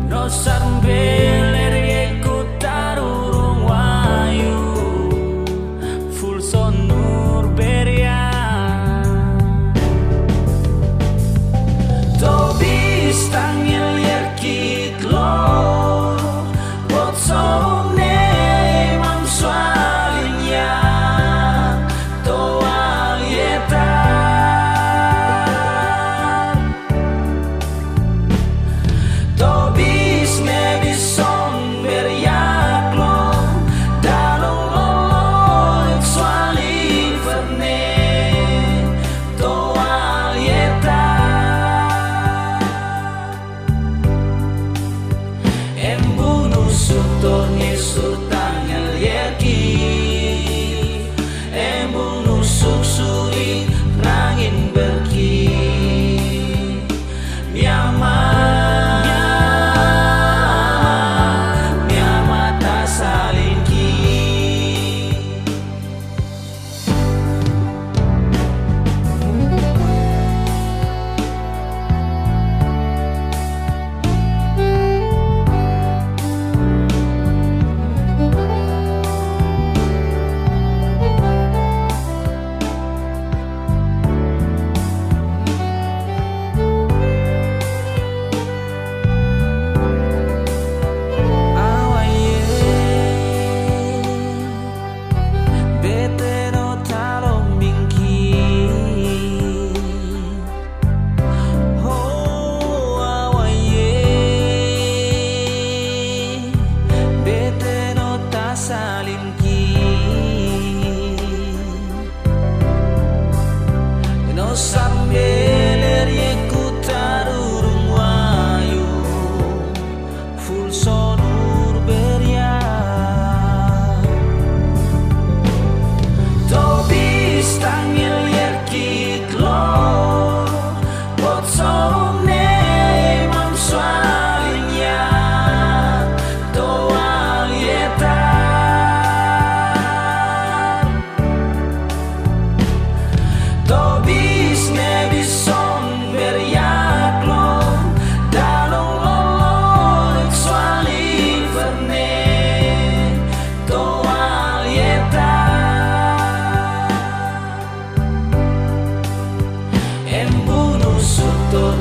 No sambeler yeku tarurung wayu full sonur beria Tobis tangil yerkit lo botsone mam swalinya toal yeta Tobis nebison beriak lo dalong loloik swali verne toal yeta Embunu sutor ngesur tanggal yeki Embunu suksuri rangin berki Miama No sambeler yeku tarurung wayu full sonur beria Tobis tangil yerkit lo botsone mam swalinya toal yeta Tobis nebison beriak lo dalong loloik swali verne toal yeta Embunu sutor